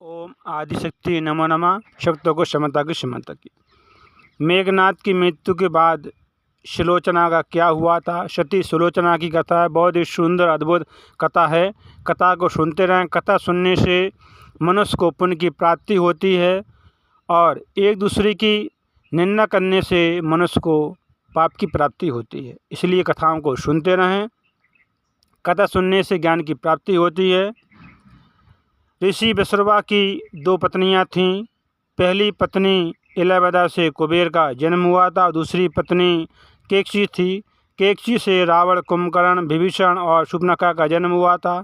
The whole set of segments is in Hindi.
ओम आदिशक्ति नमो नमः। शक्तों को क्षमता की क्षमता की। मेघनाद की मृत्यु के बाद सुलोचना का क्या हुआ था? सती सुलोचना की कथा है। बहुत ही सुंदर अद्भुत कथा है। कथा को सुनते रहें। कथा सुनने से मनुष्य को पुण्य की प्राप्ति होती है और एक दूसरे की निंदा करने से मनुष्य को पाप की प्राप्ति होती है। इसलिए कथाओं को सुनते रहें। कथा सुनने से ज्ञान की प्राप्ति होती है। ऋषि विश्रवा की 2 पत्नियां थीं। पहली पत्नी इलवदा से कुबेर का जन्म हुआ था। दूसरी पत्नी केकसी थी। केकसी से रावण, कुंभकर्ण, विभीषण और शूर्पणखा का जन्म हुआ था।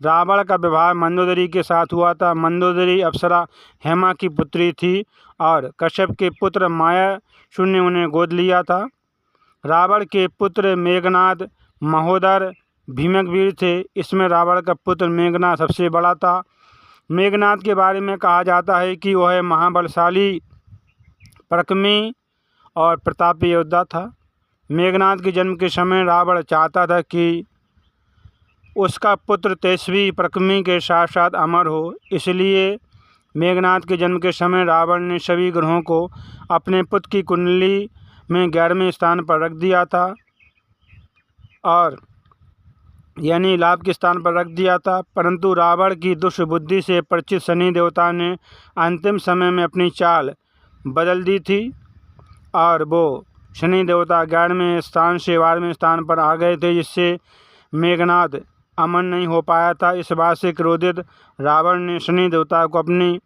रावण का विवाह मंदोदरी के साथ हुआ था। मंदोदरी अप्सरा हेमा की पुत्री थी और कश्यप के पुत्र मायासुर ने उन्हें गोद लिया था। रावण के पुत्र मेघनाद महोदर भीमकवीर थे। इसमें रावण का पुत्र मेघनाद सबसे बड़ा था। मेघनाद के बारे में कहा जाता है कि वह महाबलशाली, पराक्रमी और प्रतापी योद्धा था। मेघनाद के जन्म के समय रावण चाहता था कि उसका पुत्र तेजस्वी, पराक्रमी के साथ साथ अमर हो। इसलिए मेघनाद के जन्म के समय रावण ने सभी ग्रहों को अपने पुत्र की कुंडली में 11वें स्थान पर रख दिया था और यानी लाभ के स्थान पर रख दिया था। परंतु रावण की दुष्ट बुद्धि से परिचित शनि देवता ने अंतिम समय में अपनी चाल बदल दी थी और वो शनि देवता 11वें स्थान से 12वें स्थान पर आ गए थे, जिससे मेघनाद अमन नहीं हो पाया था। इस बात से क्रोधित रावण ने शनि देवता को अपनी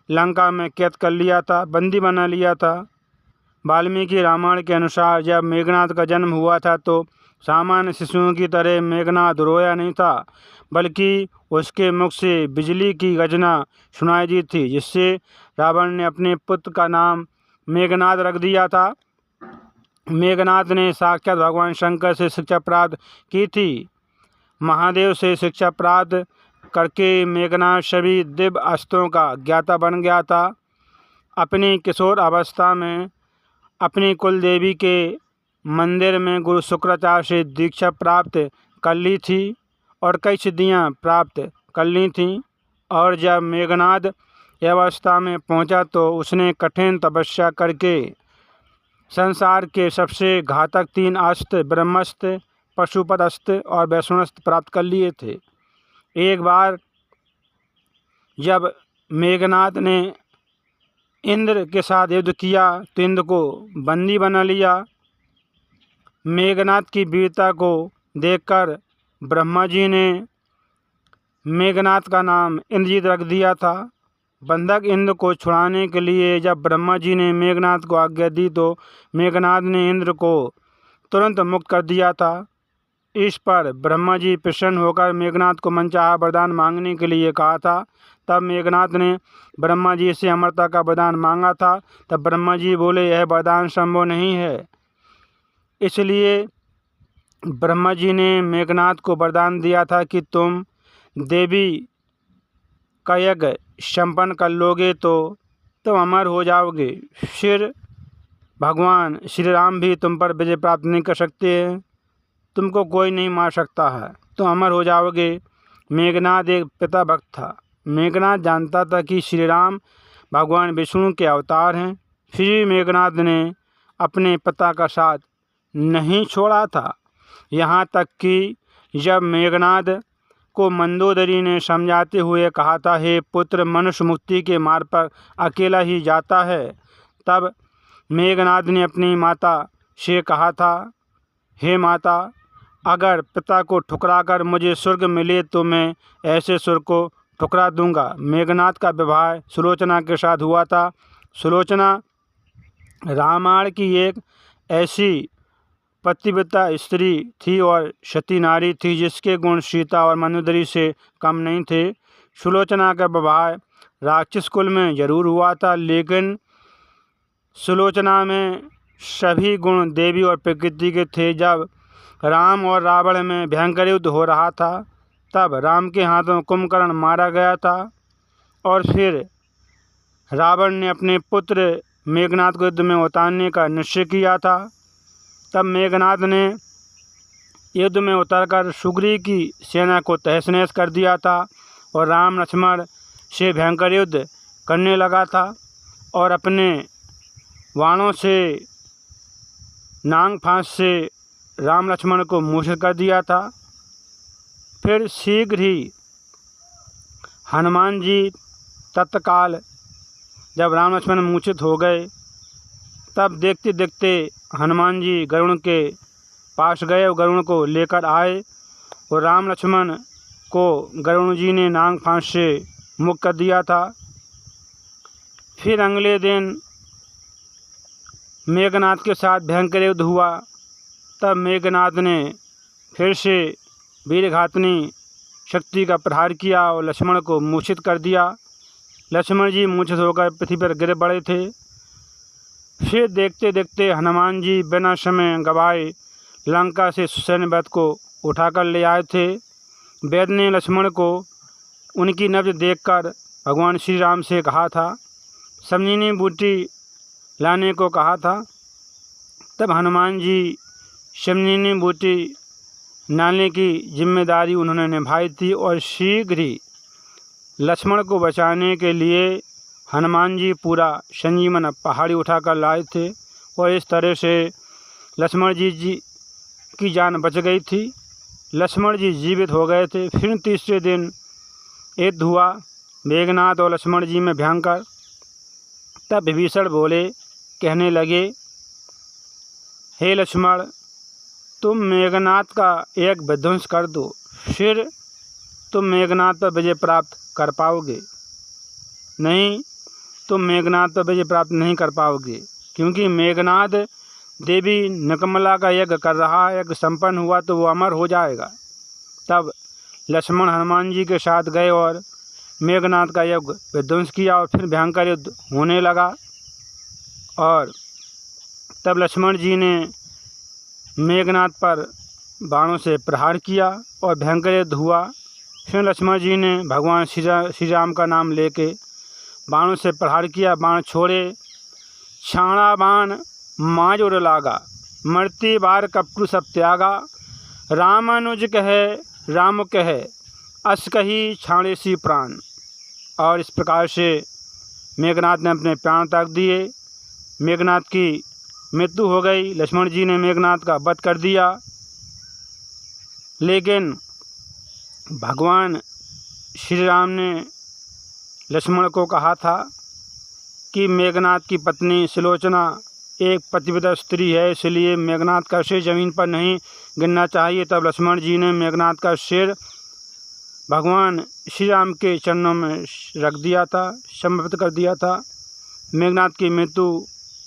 लंका में कैद कर लिया था, बंदी बना लिया था। वाल्मीकि रामायण के अनुसार जब मेघनाद का जन्म हुआ था तो सामान्य शिशुओं की तरह मेघनाद रोया नहीं था, बल्कि उसके मुख से बिजली की गर्जना सुनाई दी थी, जिससे रावण ने अपने पुत्र का नाम मेघनाद रख दिया था। मेघनाद ने साक्षात भगवान शंकर से शिक्षा प्राप्त की थी। महादेव से शिक्षा प्राप्त करके मेघनाद सभी दिव्य अस्त्रों का ज्ञाता बन गया था। अपनी किशोर अवस्था में अपनी कुल देवी के मंदिर में गुरु शुक्राचार्य से दीक्षा प्राप्त कर ली थी और कई सिद्धियां प्राप्त कर ली थीं। और जब मेघनाद अवस्था में पहुंचा तो उसने कठिन तपस्या करके संसार के सबसे घातक 3 अस्त्र, ब्रह्मास्त्र, पशुपत अस्त्र और वैष्णवास्त्र प्राप्त कर लिए थे। एक बार जब मेघनाद ने इंद्र के साथ युद्ध किया तो इंद्र को बंदी बना लिया। मेघनाद की वीरता को देखकर ब्रह्मा जी ने मेघनाद का नाम इंद्रजीत रख दिया था। बंधक इंद्र को छुड़ाने के लिए जब ब्रह्मा जी ने मेघनाद को आज्ञा दी तो मेघनाद ने इंद्र को तुरंत मुक्त कर दिया था। इस पर ब्रह्मा जी प्रसन्न होकर मेघनाद को मनचाहा वरदान मांगने के लिए कहा था। तब मेघनाद ने ब्रह्मा जी से अमरता का वरदान मांगा था। तब ब्रह्मा जी बोले, यह वरदान संभव नहीं है। इसलिए ब्रह्मा जी ने मेघनाद को वरदान दिया था कि तुम देवी का यज्ञ संपन्न कर लोगे तो तुम अमर हो जाओगे। फिर भगवान श्री राम भी तुम पर विजय प्राप्त नहीं कर सकते हैं, तुमको कोई नहीं मार सकता है, तुम अमर हो जाओगे। मेघनाद एक पिता भक्त था। मेघनाद जानता था कि श्री राम भगवान विष्णु के अवतार हैं। फिर भी मेघनाद ने अपने पिता का साथ नहीं छोड़ा था। यहाँ तक कि जब मेघनाद को मंदोदरी ने समझाते हुए कहा था, हे पुत्र, मनुष्य मुक्ति के मार्ग पर अकेला ही जाता है, तब मेघनाद ने अपनी माता से कहा था, हे माता, अगर पिता को ठुकराकर मुझे स्वर्ग मिले तो मैं ऐसे स्वर्ग को ठुकरा दूंगा। मेघनाद का विवाह सुलोचना के साथ हुआ था। सुलोचना रामायण की एक ऐसी पतिव्रता स्त्री थी और सती नारी थी जिसके गुण सीता और मंदोदरी से कम नहीं थे। सुलोचना का विवाह राक्षस कुल में जरूर हुआ था, लेकिन सुलोचना में सभी गुण देवी और प्रकृति के थे। जब राम और रावण में भयंकर युद्ध हो रहा था तब राम के हाथों कुंभकर्ण मारा गया था और फिर रावण ने अपने पुत्र मेघनाद को युद्ध में उतारने का निश्चय किया था। तब मेघनाद ने युद्ध में उतरकर सुग्रीव की सेना को तहस नहस कर दिया था और राम, लक्ष्मण, से भयंकर युद्ध करने लगा था और अपने बाणों से नाग फांस से राम लक्ष्मण को मूर्छित कर दिया था। फिर शीघ्र ही हनुमान जी तत्काल जब राम लक्ष्मण मूर्छित हो गए, तब देखते देखते हनुमान जी गरुड़ के पास गए और गरुड़ को लेकर आए और राम लक्ष्मण को गरुड़ जी ने नाग फांस से मुक्त कर दिया था। फिर अगले दिन मेघनाद के साथ भयंकर युद्ध हुआ। तब मेघनाद ने फिर से वीरघातनी शक्ति का प्रहार किया और लक्ष्मण को मूर्छित कर दिया। लक्ष्मण जी मूर्छित होकर पृथ्वी पर गिर पड़े थे। फिर देखते देखते हनुमान जी बिना समय गवाए लंका से सैन्य वैद्य को उठाकर ले आए थे। वैद्य ने लक्ष्मण को उनकी नब्ज देखकर भगवान श्री राम से कहा था, संजीवनी बूटी लाने को कहा था। तब हनुमान जी संजीवनी बूटी लाने की जिम्मेदारी उन्होंने निभाई थी और शीघ्र ही लक्ष्मण को बचाने के लिए हनुमान जी पूरा संजीवन पहाड़ी उठाकर लाए थे और इस तरह से लक्ष्मण जी की जान बच गई थी। लक्ष्मण जी जीवित हो गए थे। फिर तीसरे दिन युद्ध हुआ मेघनाद और लक्ष्मण जी में भयंकर। तब विभीषण बोले, कहने लगे, हे लक्ष्मण, तुम मेघनाद का एक विध्वंस कर दो, फिर तुम मेघनाद पर विजय प्राप्त कर पाओगे। नहीं, तुम मेघनाद पर विजय प्राप्त नहीं कर पाओगे, क्योंकि मेघनाद देवी निकमला का यज्ञ कर रहा है। यज्ञ संपन्न हुआ तो वो अमर हो जाएगा। तब लक्ष्मण हनुमान जी के साथ गए और मेघनाद का यज्ञ विध्वंस किया और फिर भयंकर युद्ध होने लगा। और तब लक्ष्मण जी ने मेघनाद पर बाणों से प्रहार किया और भयंकर युद्ध हुआ। फिर लक्ष्मण जी ने भगवान श्री राम का नाम लेके बाणों से प्रहार किया। बाण छोड़े, छाणा बाण माजोर लागा, मरती बार कपटु सब त्यागा, रामानुज कहे राम कहे, अस कही छाणे सी प्राण। और इस प्रकार से मेघनाद ने अपने प्राण त्याग दिए। मेघनाद की मृत्यु हो गई। लक्ष्मण जी ने मेघनाद का वध कर दिया। लेकिन भगवान श्री राम ने लक्ष्मण को कहा था कि मेघनाद की पत्नी सुलोचना एक पतिव्रता स्त्री है, इसलिए मेघनाद का सिर जमीन पर नहीं गिरना चाहिए। तब लक्ष्मण जी ने मेघनाद का सिर भगवान श्री राम के चरणों में रख दिया था, समर्पित कर दिया था। मेघनाद की मृत्यु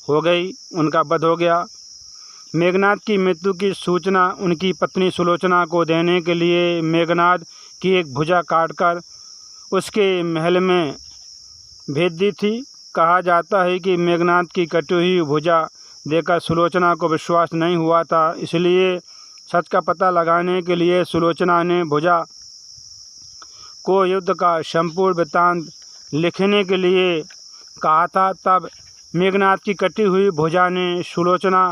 हो गई, उनका वध हो गया। मेघनाद की मृत्यु की सूचना उनकी पत्नी सुलोचना को देने के लिए मेघनाद की एक भुजा काटकर उसके महल में भेज दी थी। कहा जाता है कि मेघनाद की कटी हुई भुजा देखकर सुलोचना को विश्वास नहीं हुआ था, इसलिए सच का पता लगाने के लिए सुलोचना ने भुजा को युद्ध का संपूर्ण वृत्तांत लिखने के लिए कहा था। तब मेघनाद की कटी हुई भुजा ने सुलोचना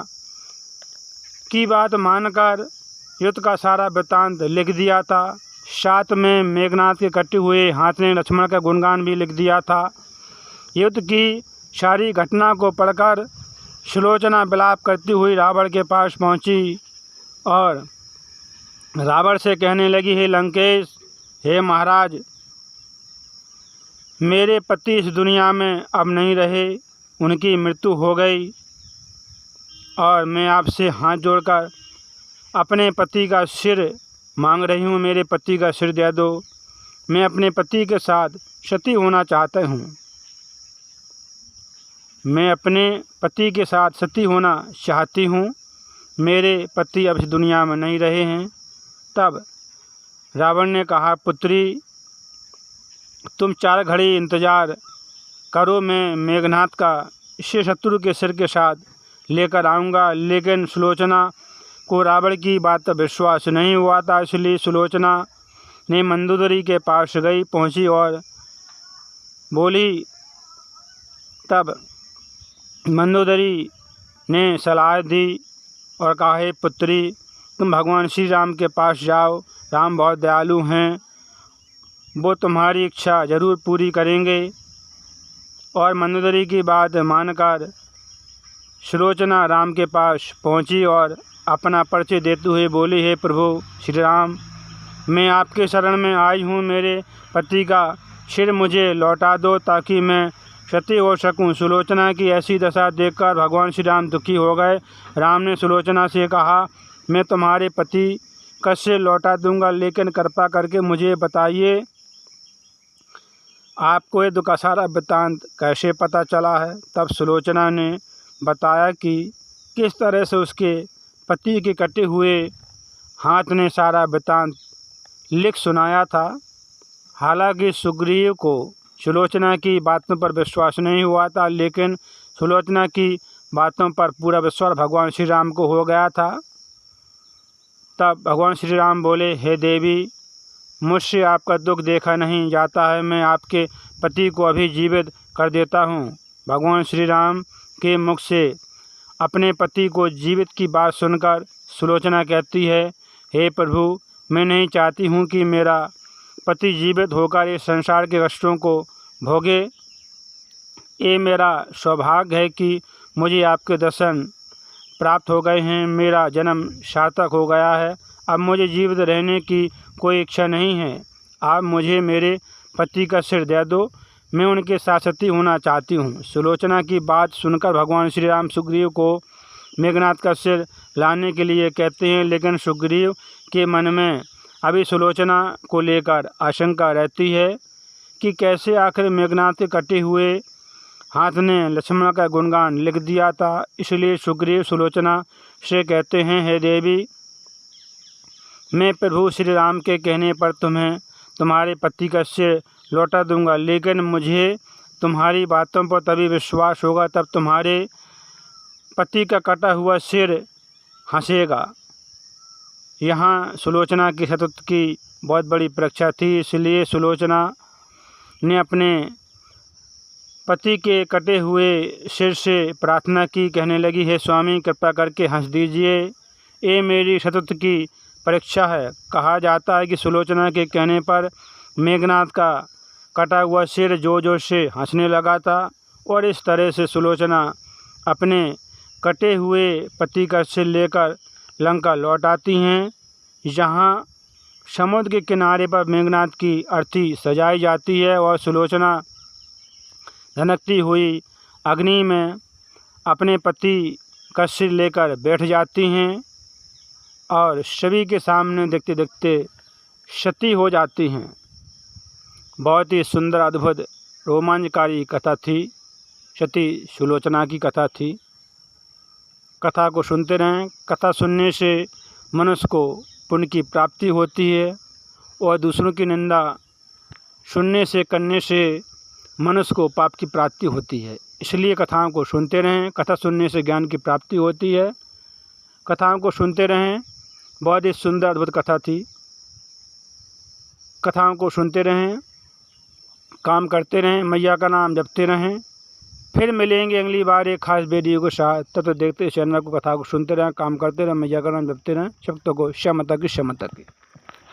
की बात मानकर युद्ध का सारा वृत्तांत लिख दिया था। साथ में मेघनाद के कटे हुए हाथ ने लक्ष्मण का गुणगान भी लिख दिया था। युद्ध की सारी घटना को पढ़कर सुलोचना विलाप करती हुई रावण के पास पहुंची और रावण से कहने लगी, हे लंकेश, हे महाराज, मेरे पति इस दुनिया में अब नहीं रहे, उनकी मृत्यु हो गई और मैं आपसे हाथ जोड़कर अपने पति का सिर मांग रही हूँ। मेरे पति का सिर दे दो। मैं अपने पति के साथ सती होना चाहता हूँ। मैं अपने पति के साथ सती होना चाहती हूँ। मेरे पति अब इस दुनिया में नहीं रहे हैं। तब रावण ने कहा, पुत्री, तुम 4 घड़ी इंतज़ार करो, मैं मेघनाद का इसे शत्रु के सिर के साथ लेकर आऊँगा। लेकिन सुलोचना को रावण की बात पर विश्वास नहीं हुआ था, इसलिए सुलोचना ने मंदोदरी के पास पहुँची और बोली। तब मंदोदरी ने सलाह दी और कहा, हे पुत्री, तुम भगवान श्री राम के पास जाओ, राम बहुत दयालु हैं, वो तुम्हारी इच्छा ज़रूर पूरी करेंगे। और मंदोदरी की बात मानकर सुलोचना राम के पास पहुंची और अपना परिचय देते हुए बोली, हे प्रभु श्री राम, मैं आपके शरण में आई हूँ। मेरे पति का सिर मुझे लौटा दो ताकि मैं सती हो सकूं। सुलोचना की ऐसी दशा देखकर भगवान श्री राम दुखी हो गए। राम ने सुलोचना से कहा, मैं तुम्हारे पति का सिर लौटा दूंगा, लेकिन कृपा करके मुझे बताइए आपको ये दुख का सारा वृत्तांत कैसे पता चला है। तब सुलोचना ने बताया कि किस तरह से उसके पति के कटे हुए हाथ ने सारा वृत्तांत लिख सुनाया था। हालांकि सुग्रीव को सुलोचना की बातों पर विश्वास नहीं हुआ था, लेकिन सुलोचना की बातों पर पूरा विश्वास भगवान श्री राम को हो गया था। तब भगवान श्री राम बोले, हे देवी, मुझसे आपका दुख देखा नहीं जाता है, मैं आपके पति को अभी जीवित कर देता हूँ। भगवान श्री राम के मुख से अपने पति को जीवित की बात सुनकर सुलोचना कहती है, हे प्रभु, मैं नहीं चाहती हूँ कि मेरा पति जीवित होकर इस संसार के कष्टों को भोगे। ये मेरा सौभाग्य है कि मुझे आपके दर्शन प्राप्त हो गए हैं, मेरा जन्म सार्थक हो गया है। अब मुझे जीवित रहने की कोई इच्छा नहीं है। आप मुझे मेरे पति का सिर दे दो, मैं उनके साथ सती होना चाहती हूँ। सुलोचना की बात सुनकर भगवान श्री राम सुग्रीव को मेघनाद का सिर लाने के लिए कहते हैं, लेकिन सुग्रीव के मन में अभी सुलोचना को लेकर आशंका रहती है कि कैसे आखिर मेघनाद के कटे हुए हाथ ने लक्ष्मण का गुणगान लिख दिया था। इसलिए सुग्रीव सुलोचना से कहते हैं, हे देवी, मैं प्रभु श्री राम के कहने पर तुम्हें तुम्हारे पति का सिर लौटा दूंगा, लेकिन मुझे तुम्हारी बातों पर तभी विश्वास होगा तब तुम्हारे पति का कटा हुआ सिर हंसेगा। यहाँ सुलोचना की सतत की बहुत बड़ी परीक्षा थी, इसलिए सुलोचना ने अपने पति के कटे हुए सिर से प्रार्थना की। कहने लगी, हे स्वामी, कृपा करके हंस दीजिए, ये मेरी सतत की परीक्षा है। कहा जाता है कि सुलोचना के कहने पर मेघनाद का कटा हुआ सिर जोर जोर से हंसने लगा था और इस तरह से सुलोचना अपने कटे हुए पति का सिर लेकर लंका लौट आती हैं। यहाँ समुद्र के किनारे पर मेघनाद की अर्थी सजाई जाती है और सुलोचना धनकती हुई अग्नि में अपने पति का सिर लेकर बैठ जाती हैं और सभी के सामने देखते देखते सती हो जाती हैं। बहुत ही सुंदर, अद्भुत, रोमांचकारी कथा थी। सती सुलोचना की कथा थी। कथा को सुनते रहें। कथा सुनने से मनुष्य को पुण्य की प्राप्ति होती है और दूसरों की निंदा सुनने से, करने से मनुष्य को पाप की प्राप्ति होती है। इसलिए कथाओं को सुनते रहें। कथा सुनने से ज्ञान की प्राप्ति होती है। कथाओं को सुनते रहें। बहुत ही सुंदर, अद्भुत कथा थी। कथाओं को सुनते रहें, काम करते रहें, मैया का नाम जपते रहें। फिर मिलेंगे अगली बार एक खास वीडियो के साथ। तब तक देखते चैनल को, कथा को सुनते रहें, काम करते रहें, मैया का नाम जपते रहें। शक्तों को क्षमता की।